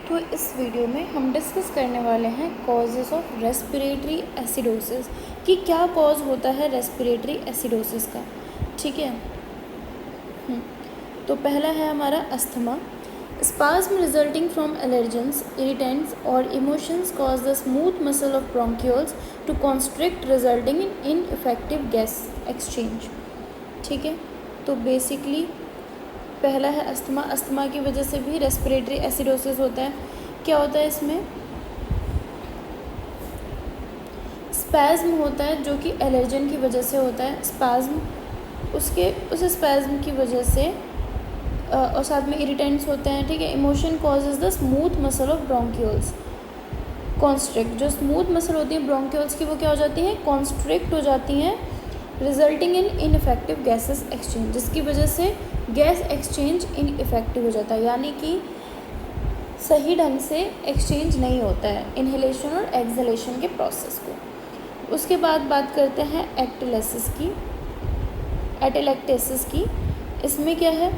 तो इस वीडियो में हम डिस्कस करने वाले हैं कॉजेज़ ऑफ रेस्पिरेटरी एसिडोसिस कि क्या कॉज होता है रेस्पिरेटरी एसिडोसिस का। ठीक है। तो पहला है हमारा asthma. Spasm resulting from allergens, irritants और emotions cause the smooth muscle of bronchioles to constrict resulting in ineffective gas exchange. ठीक है। तो बेसिकली पहला है अस्थमा। अस्थमा की वजह से भी रेस्पिरेटरी एसिडोसिस होता है। क्या होता है इसमें? स्पैज्म होता है जो कि एलर्जन की वजह से होता है। स्पैज्म उस स्पैज्म की वजह से और साथ में इरिटेंट्स होते हैं। ठीक है। Emotion causes the smooth muscle of bronchioles constrict. जो स्मूथ मसल होती है ब्रोंक्यूल्स की वो क्या हो जाती हैं? कॉन्स्ट्रिक्ट हो जाती हैं, resulting in ineffective gases exchange, जिसकी वजह से गैस एक्सचेंज इनइफेक्टिव हो जाता है, यानी कि सही ढंग से एक्सचेंज नहीं होता है इनहेलेशन और एक्सहेलेशन के प्रोसेस को। उसके बाद बात करते हैं एटेलेक्टेसिस की। इसमें क्या है?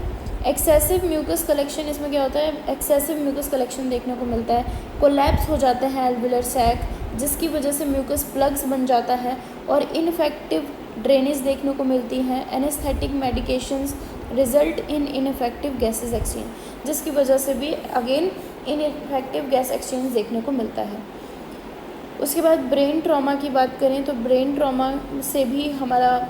Excessive mucus collection. इसमें क्या होता है? एक्सेसिव म्यूकस कलेक्शन देखने को मिलता है। कोलैप्स हो जाते हैं एल्विलर सैक, जिसकी वजह से म्यूकस प्लग्स बन जाता है और इनफेक्टिव ड्रेनेज देखने को मिलती हैं। Anaesthetic medications result in ineffective gases exchange, जिसकी वजह से भी अगेन इनइफेक्टिव गैस एक्सचेंज देखने को मिलता है। उसके बाद ब्रेन ट्रॉमा की बात करें तो ब्रेन ट्रॉमा से भी हमारा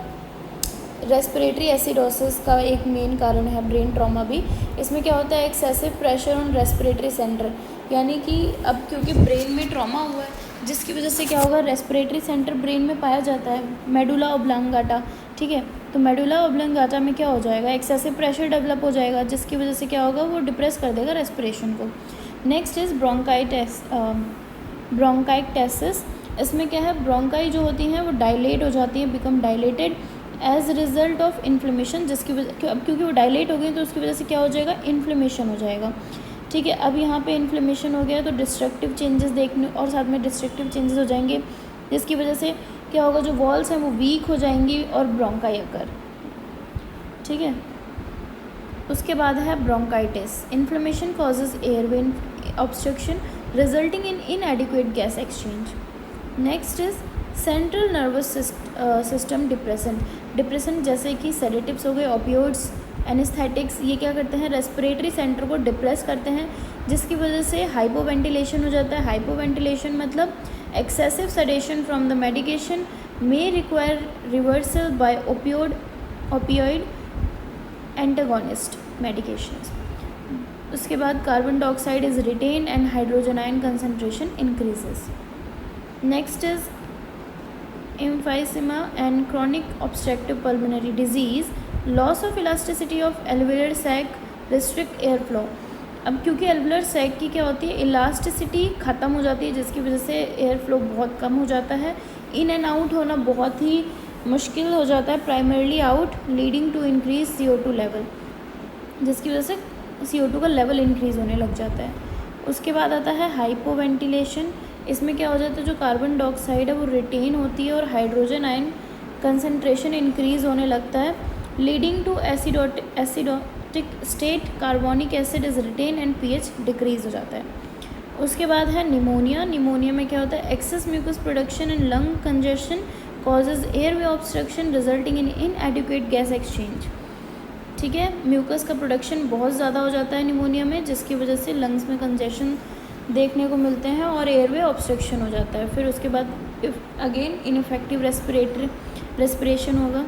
रेस्पिरेटरी एसिडोसिस का एक मेन कारण है ब्रेन ट्रॉमा भी। इसमें क्या होता है? Excessive pressure on respiratory centre, यानी कि अब क्योंकि ब्रेन में ट्रॉमा हुआ है जिसकी वजह से क्या होगा? रेस्पिरेटरी सेंटर ब्रेन में पाया जाता है, मेडुला ऑब्लांगाटा। ठीक है। तो मेडुला ऑब्लांगाटा में क्या हो जाएगा? एक्सेसिव प्रेशर डेवलप हो जाएगा, जिसकी वजह से क्या होगा? वो डिप्रेस कर देगा रेस्पिरेशन को। Next is bronchitis. इसमें क्या है? ब्रोंकाई जो होती हैं वो डायलेट हो जाती हैं, become dilated as result of inflammation, जिसकी वजह अब क्योंकि वो डायलेट हो गई तो उसकी वजह से क्या हो जाएगा? इन्फ्लेमेशन हो जाएगा। ठीक है। अब यहाँ पे इन्फ्लेमेशन हो गया तो डिस्ट्रक्टिव चेंजेस देखने और साथ में डिस्ट्रक्टिव चेंजेस हो जाएंगे, जिसकी वजह से क्या होगा? जो वॉल्स हैं वो वीक हो जाएंगी और ब्रोंकाई अकर। ठीक है। उसके बाद है bronchitis. Inflammation causes airway obstruction resulting in inadequate gas exchange. Next is central nervous system depression जैसे कि सेडेटिव्स हो गए, ओपियोइड्स, एनेस्थेटिक्स, ये क्या करते हैं? रेस्पिरेटरी सेंटर को डिप्रेस करते हैं, जिसकी वजह से हाइपोवेंटिलेशन हो जाता है। हाइपोवेंटिलेशन मतलब excessive sedation from the medication may require reversal by opioid antagonist medications. उसके बाद carbon dioxide is retain and hydrogen ion concentration increases. Next is emphysema and chronic obstructive pulmonary disease, loss of elasticity of alveolar sac restrict airflow। अब क्योंकि alveolar sac की क्या होती है? Elasticity ख़त्म हो जाती है, जिसकी वजह से एयर फ्लो बहुत कम हो जाता है, इन एंड आउट होना बहुत ही मुश्किल हो जाता है, primarily out, leading to increase CO2 level, जिसकी वजह से CO2 का लेवल इंक्रीज़ होने लग जाता है। उसके बाद आता है हाइपोवेंटिलेशन। इसमें क्या हो जाता है? जो कार्बन डाइऑक्साइड है वो रिटेन होती है और हाइड्रोजन आयन कंसंट्रेशन इंक्रीज़ होने लगता है, leading to acidotic state, carbonic acid is retain and pH decrease हो जाता है। उसके बाद है निमोनिया। निमोनिया में क्या होता है? Excess mucus production and lung congestion causes airway obstruction resulting in inadequate gas exchange. ठीक है। म्यूकस का प्रोडक्शन बहुत ज़्यादा हो जाता है निमोनिया में, जिसकी वजह से लंग्स में कंजेशन देखने को मिलते हैं और एयरवे ऑब्स्ट्रक्शन हो जाता है। फिर उसके बाद अगेन इनइफेक्टिव रेस्पिरेशन होगा।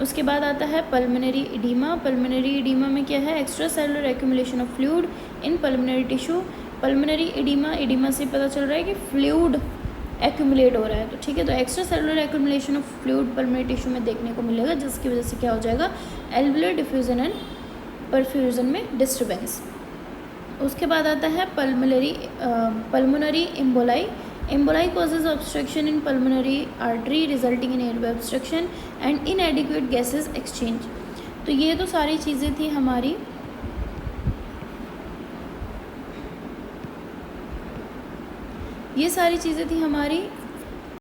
उसके बाद आता है पल्मोनरी इडीमा। पल्मोनरी इडीमा में क्या है? Extra cellular accumulation of fluid in pulmonary tissue. Pulmonary oedema से पता चल रहा है कि फ्लूइड एक्यूमुलेट हो रहा है, तो ठीक है। तो extra cellular accumulation of fluid pulmonary tissue में देखने को मिलेगा, जिसकी वजह से क्या हो जाएगा? एल्वुलर डिफ्यूजन एंड परफ्यूजन में डिस्टर्बेंस। उसके बाद आता है pulmonary emboli. Emboli causes obstruction in pulmonary artery resulting in airway obstruction and इनएडिक्वेट gases exchange. तो ये तो सारी चीज़ें थी हमारी